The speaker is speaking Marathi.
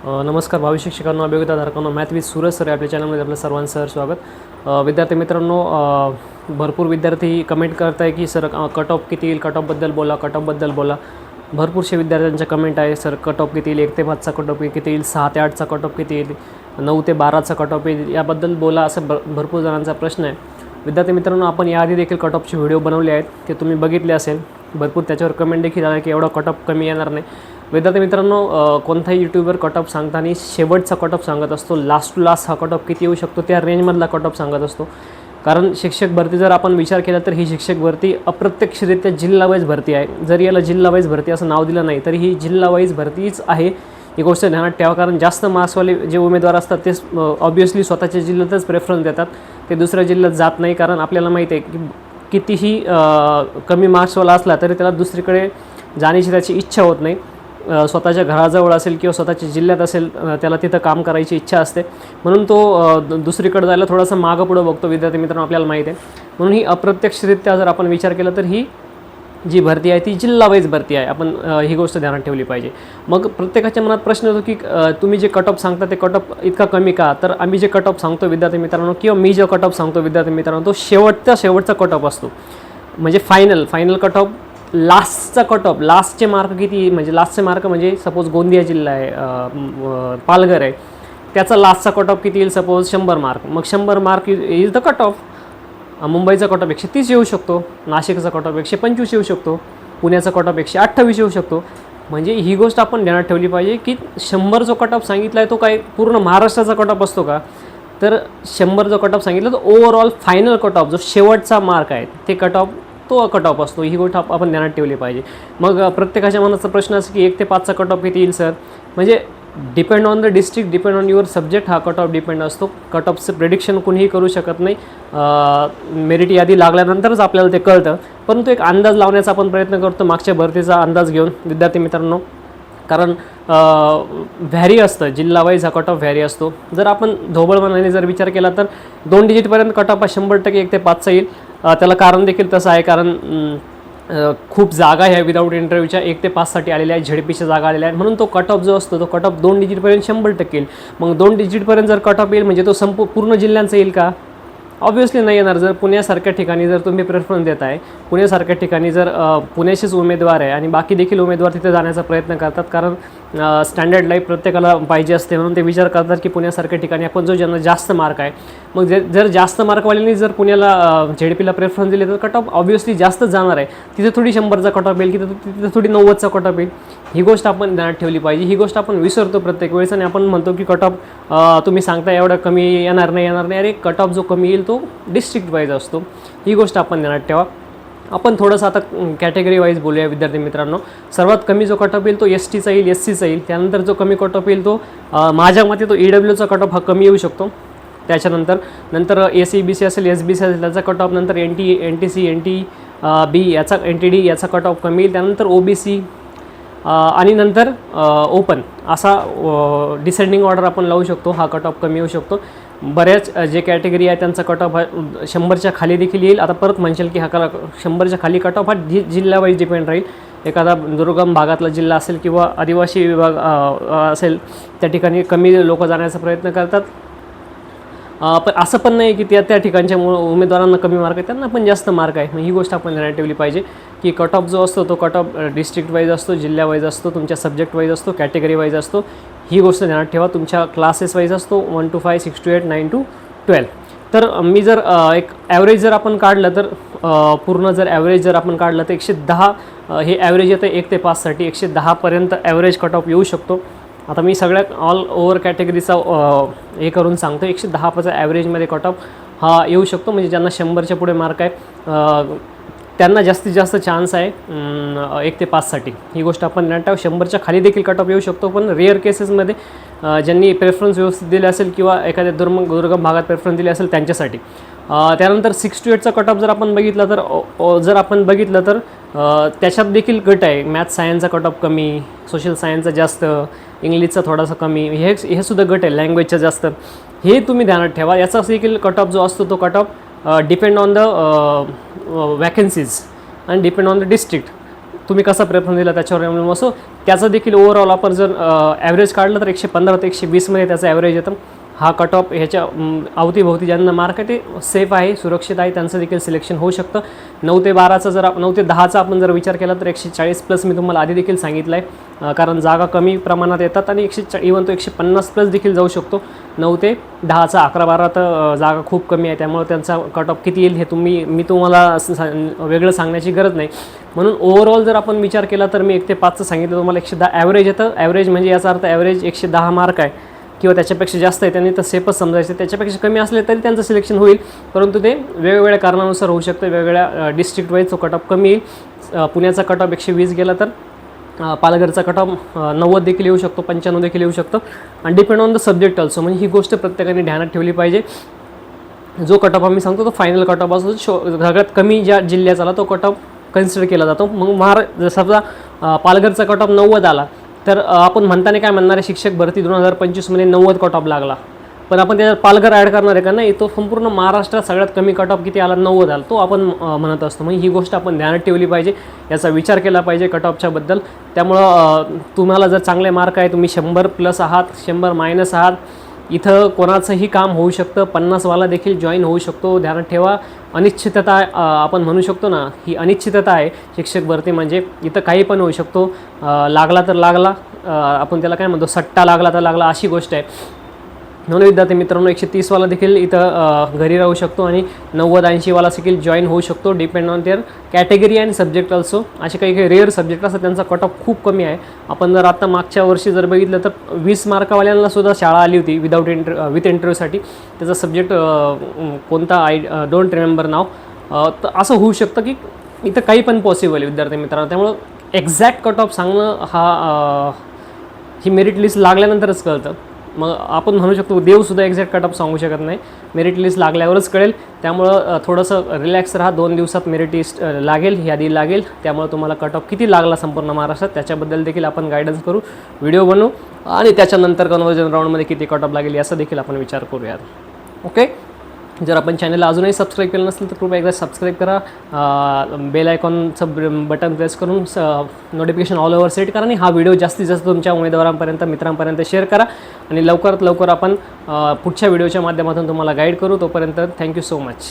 नमस्कार भावी शिक्षकांनो, अभियोगिताधारकांनो, मॅथ विथ सूरज सर आपल्या चॅनलमध्ये आपलं सर्वांचं स्वागत. विद्यार्थी मित्रांनो, भरपूर विद्यार्थी कमेंट करत आहे की सर कट ऑफ किती येईल, कट ऑफबद्दल बोला. भरपूरशे विद्यार्थ्यांचे कमेंट आहे, सर कट ऑफ किती येईल, 1 ते 5चा कट ऑफ किती येईल, 6 ते 8चा कट ऑफ किती येईल, 9 ते 12चा कट ऑफ येईल, याबद्दल बोला असं भरपूर जणांचा प्रश्न आहे. विद्यार्थी मित्रांनो, आपण याआधी देखील कट ऑफचे व्हिडिओ बनवले आहेत, ते तुम्ही बघितले असेल. भरपूर त्याच्यावर कमेंट देखील आला की एवढा कट ऑफ कमी येणार नाही. विद्यार्थी मित्रांनो, कोणताही यूट्यूबवर कट ऑफ सांगताना शेवटचा कट ऑफ सांगत असतो. लास्ट टू लास्ट हा कट ऑफ किती येऊ शकतो त्या रेंजमधला कट ऑफ सांगत असतो. कारण शिक्षक भरती जर आपण विचार केला तर ही शिक्षक भरती अप्रत्यक्षरित्या जिल्हा वाईज भरती आहे. जर याला जिल्हा वाईज भरती असं नाव दिलं नाही तरी ही जिल्हा वाईज भरतीच आहे. ही गोष्ट ध्यानात ठेवा. कारण जास्त मार्क्सवाले जे उमेदवार असतात ते ऑब्व्हियसली स्वतःच्या जिल्ह्यातच प्रेफरन्स देतात, ते दुसऱ्या जिल्ह्यात जात नाही. कारण आपल्याला माहिती आहे की कितीही कमी मार्क्सवाला असला तरी त्याला दुसरीकडे जाण्याची त्याची इच्छा होत नाही. स्वतःच्या घराजवळ असेल किंवा स्वतःच्या जिल्ह्यात असेल, त्याला तिथं काम करायची इच्छा असते, म्हणून तो दुसरीकडे जायला थोडासा मागं पुढं बघतो. विद्यार्थी मित्रांनो, आपल्याला माहिती आहे. म्हणून ही अप्रत्यक्षरित्या जर आपण विचार केला तर ही जी भरती आहे ती जिल्हा वाईज भरती आहे. आपण ही गोष्ट ध्यानात ठेवली पाहिजे. मग प्रत्येकाच्या मनात प्रश्न येतो की तुम्ही जे कट ऑफ सांगता ते कट ऑफ इतका कमी का? तर आम्ही जे कट ऑफ सांगतो विद्यार्थी मित्रांनो, किंवा मी जो कट ऑफ सांगतो विद्यार्थी मित्रांनो, तो शेवटचा कट ऑफ असतो. म्हणजे फायनल कट ऑफ, लास्टचा कट ऑफ. लास्टचे मार्क किती, म्हणजे लास्टचे मार्क म्हणजे सपोज गोंदिया जिल्हा आहे, पालघर आहे, त्याचा लास्टचा कट ऑफ किती येईल, सपोज 100 मार्क. मग 100 mark is the cut off. मुंबईचा कट ऑफ 130 येऊ शकतो, नाशिकचा कट ऑफ 125 येऊ शकतो, पुण्याचा कट ऑफ 128 येऊ शकतो. म्हणजे ही गोष्ट आपण ध्यानात ठेवली पाहिजे की 100 जो कट ऑफ सांगितला आहे तो काय पूर्ण महाराष्ट्राचा कट ऑफ असतो का? तर 100 जो कट ऑफ सांगितला तो ओव्हरऑल फायनल कट ऑफ जो शेवटचा मार्क आहे ते कट ऑफ, तो कट ऑफ असतो. ही गोष्ट आपण ध्यानात ठेवली पाहिजे. मग प्रत्येकाच्या मनाचा प्रश्न असं की 1 ते 5चा कट ऑफ किती येईल सर? म्हणजे depend on the district, depend on your subject हा कट ऑफ डिपेंड असतो. कट ऑफचं प्रेडिक्शन कुणीही करू शकत नाही. मेरिट यादी लागल्यानंतरच आपल्याला ते कळतं, परंतु एक अंदाज लावण्याचा आपण प्रयत्न करतो मागच्या भरतीचा अंदाज घेऊन विद्यार्थी मित्रांनो. कारण व्हॅरी असतं, जिल्हा वाईज हा कट ऑफ व्हॅरी असतो. जर आपण ढोबळमानाने जर विचार केला तर 2 डिजिटपर्यंत कट ऑफ हा 100% 1 ते 5चा येईल. त्याला कारण देखील तसं आहे, कारण खूप जागा ह्या विदाऊट इंटरव्ह्यूच्या 1 ते 5साठी आलेल्या आहेत, झेडपीच्या जागा आलेल्या आहेत. म्हणून तो कट ऑफ जो असतो तो कट ऑफ 2 डिजिटपर्यंत 100% येईल. मग 2 डिजिटपर्यंत जर कट ऑफ येईल म्हणजे तो पूर्ण जिल्ह्यांचा येईल का? ऑब्व्हियसली नाही येणार. जर पुण्यासारख्या ठिकाणी जर तुम्ही प्रेफरन्स देत आहे, पुण्यासारख्या ठिकाणी जर पुण्याचेच उमेदवार आहे आणि बाकी देखील उमेदवार तिथे जाण्याचा प्रयत्न करतात, कारण स्टँडर्ड लाईफ प्रत्येकाला पाहिजे असते, म्हणून ते विचार करतात की पुण्यासारख्या ठिकाणी आपण जो ज्यांना जास्त मार्क आहे, मग जर जास्त मार्कवाल्यांनी जर पुण्याला झेडपीला प्रेफरन्स दिले तर कट ऑफ ऑब्व्हियसली जास्तच जाणार आहे. तिथे थोडी 100चा कट ऑफ येईल, तिथे थोडी 90चा कट ऑफ येईल. ही गोष्ट आपण ध्यानात ठेवली पाहिजे. ही गोष्ट आपण विसरतो प्रत्येक वेळेस आणि आपण म्हणतो की कट ऑफ तुम्ही सांगता एवढा कमी येणार नाही. अरे कट ऑफ जो कमी येईल तो डिस्ट्रिक्ट वाईज असतो. ही गोष्ट आपण ध्यानात ठेवा. आपण थोडंसं आता कॅटेगरी वाईज बोलूया विद्यार्थी मित्रांनो. सर्वात कमी जो कट ऑफ येईल तो STचा येईल, SCचा येईल. त्यानंतर जो कमी कट ऑफ येईल तो माझ्या मते तो EWचा कट ऑफ हा कमी येऊ शकतो. त्याच्यानंतर SEBC असेल, SBC असेल त्याचा कट ऑफ, नंतर NTC, NTB याचा, NTD याचा कट ऑफ कमी येईल. त्यानंतर OBC आणि नंतर ओपन असा डिसेंडिंग ऑर्डर आपण लावू शकतो. हा कट ऑफ कमी येऊ शकतो. बऱ्याच जे कॅटेगरी आहे त्यांचा कट ऑफ हा 100च्या खाली देखील येईल. आता परत म्हणशील की हा 100च्या खाली कट ऑफ हा जिल्हा वाईज डिपेंड राहील. एखादा दुर्गम भागातला जिल्हा असेल किंवा आदिवासी विभाग असेल त्या ठिकाणी कमी लोक जाण्याचा प्रयत्न करतात. पण असं पण नाही की त्या ठिकाणच्या उमेदवारांना कमी मार्क आहे, त्यांना पण जास्त मार्क आहे. ही गोष्ट आपण ध्यानात ठेवली पाहिजे की कट ऑफ जो असतो तो कट ऑफ डिस्ट्रिक्ट वाईज असतो, जिल्हा वाईज असतो, तुमच्या सब्जेक्ट वाईज असतो, कॅटेगरी वाईज असतो. ही गोष्ट ध्यानात ठेवा. तुमच्या क्लासेस वाईज असतो 1 to 5, 6 to 8, 9 to 12. तर मी जर एक ॲव्हरेज जर आपण काढलं तर पूर्ण जर ॲव्हरेज जर आपण काढलं तर 110 हे ॲव्हरेज येतं 1 ते 5साठी. 110पर्यंत ॲव्हरेज कट ऑफ येऊ शकतो. आता मी सगळ्यात ऑल ओव्हर कॅटेगरीचा हे करून सांगतो. 110चा ॲव्हरेजमध्ये कट ऑफ हा येऊ शकतो. म्हणजे ज्यांना 100च्या पुढे मार्क आहे त्यांना जास्तीत जास्त चान्स आहे 1 ते 5साठी. ही गोष्ट आपण ध्यानात ठेवा. 100च्या खाली देखील कट ऑफ येऊ शकतो, पण रेअर केसेसमध्ये ज्यांनी प्रेफरन्स व्यवस्थित दिले असेल किंवा एखाद्या दुर्गम भागात प्रेफरन्स दिले असेल त्यांच्यासाठी. त्यानंतर 6 to 8चा कट ऑफ जर आपण बघितलं तर त्याच्यात देखील गट आहे. मॅथ सायन्सचा कट ऑफ कमी, सोशल सायन्सचा जास्त, इंग्लिशचा थोडासा कमी, हे सुद्धा गट आहे. लँग्वेजचा जास्त. हे तुम्ही ध्यानात ठेवा. याचा देखील कट ऑफ जो असतो तो cut off depend on the vacancies आणि डिपेंड ऑन द डिस्ट्रिक्ट. तुम्ही कसा प्रयत्न दिला त्याच्यावर अवलंबून असो. त्याचं देखील ओव्हरऑल आपण जर ॲव्हरेज काढलं तर 115 ते 120मध्ये त्याचं ॲव्हरेज येतं. हा कट ऑफ ह्याच्या अवतीभोवती ज्यांना मार्क आहे ते सेफ आहे, सुरक्षित आहे, त्यांचं देखील सिलेक्शन होऊ शकतं. 9 ते 12चा जर 9 ते 10चा आपण जर विचार केला तर 140+ मी तुम्हाला आधी देखील सांगितलं आहे, कारण जागा कमी प्रमाणात येतात आणि इव्हन तो 150+ देखील जाऊ शकतो. 9 ते 10चा 11-12 तर जागा खूप कमी आहे, त्यामुळे त्यांचा कट ऑफ किती येईल हे मी तुम्हाला वेगळं सांगण्याची गरज नाही. म्हणून ओव्हरऑल जर आपण विचार केला तर मी 1 ते 5चं सांगितलं तुम्हाला. 110 ॲव्हरेज येतं. ॲव्हरेज म्हणजे याचा अर्थ ॲव्हरेज 110 मार्क आहे किंवा त्याच्यापेक्षा जास्त आहे, त्यांनी तर सेफच समजायचं. त्याच्यापेक्षा कमी असले तरी त्यांचं सिलेक्शन होईल, परंतु ते वेगवेगळ्या कारणानुसार होऊ शकतं. वेगवेगळ्या डिस्ट्रिक्ट वाईज तो कट ऑफ कमी येईल. पुण्याचा कट ऑफ 120 गेला तर पालघरचा कट ऑफ 90 देखील येऊ शकतो, 95 देखील येऊ शकतो. आणि depend on the subject also. म्हणजे ही गोष्ट प्रत्येकाने ध्यानात ठेवली पाहिजे. जो कट ऑफ आम्ही सांगतो तो फायनल कट ऑफ असतो. सगळ्यात कमी ज्या जिल्ह्याचा आला तो कट ऑफ कन्सिडर केला जातो. मग जर समजा पालघरचा कट ऑफ 90 आला तर आपण म्हणताना काय म्हणणार आहे, शिक्षक भरती 2025मध्ये 90 कट ऑफ लागला, पण आपण त्याच्यात पालघर ॲड करणार आहे का? नाही, तो संपूर्ण महाराष्ट्रात सगळ्यात कमी कट ऑफ किती आला, 90 आला, तो आपण म्हणत असतो. म्हणजे ही गोष्ट आपण ध्यानात ठेवली पाहिजे, याचा विचार केला पाहिजे कट ऑफच्या बद्दल. त्यामुळं तुम्हाला जर चांगले मार्क आहे, तुम्ही 100+ आहात, 100- आहात, इथं कोणाचंही काम होऊ शकतं. 50वाला देखील जॉईन होऊ शकतो. ध्यानात ठेवा, अनिश्चितता आपण म्हणू शकतो ना, ही अनिश्चितता आहे शिक्षक भरती म्हणजे. इथं काही पण होऊ शकतो. लागला तर लागला, आपण त्याला काय म्हणतो, सट्टा लागला तर लागला, अशी गोष्ट आहे. म्हणून विद्यार्थी मित्रांनो 130वाला देखील इथं घरी राहू शकतो आणि 90-80वाला देखील जॉईन होऊ शकतो. Depend on their category and subject also. असे काही रेअर सब्जेक्ट असतात त्यांचा कट ऑफ खूप कमी आहे. आपण जर आता मागच्या वर्षी जर बघितलं तर 20 मार्कावाल्यांना सुद्धा शाळा आली होती विथ इंटरव्ह्यूसाठी. त्याचा सब्जेक्ट कोणता डोंट रिमेंबर नाव. तर असं होऊ शकतं की इथं काही पण पॉसिबल आहे विद्यार्थी मित्रांनो. त्यामुळं एक्झॅक्ट कट ऑफ सांगणं ही मेरिट लिस्ट लागल्यानंतरच कळतं. मग आपण म्हणू शकतो देवसुद्धा एक्झॅक्ट कट ऑफ सांगू शकत नाही, मेरिट लिस्ट लागल्यावरच कळेल. त्यामुळं थोडंसं रिलॅक्स राहा. 2 दिवसात मेरिट लिस्ट लागेल, यादी लागेल. त्यामुळे तुम्हाला कट ऑफ किती लागला संपूर्ण महाराष्ट्रात त्याच्याबद्दल देखील आपण गायडन्स करू, व्हिडिओ बनवू आणि त्याच्यानंतर कन्व्हर्जन राऊंडमध्ये किती कट ऑफ लागेल याचा देखील आपण विचार करूयात. ओके. जर आपण चॅनलला अजूनही सबस्क्राईब केलं नसेल तर कृपया एकदा सबस्क्राईब करा. बेल आयकॉनचं बटन प्रेस करून नोटिफिकेशन ऑल ओव्हर सेट करा आणि हा व्हिडिओ जास्तीत जास्त तुमच्या उमेदवारांपर्यंत, मित्रांपर्यंत शेअर करा. आणि लवकरात लवकर आपण पुढच्या व्हिडिओच्या माध्यमातून तुम्हाला गाईड करू. तोपर्यंत थँक्यू सो मच.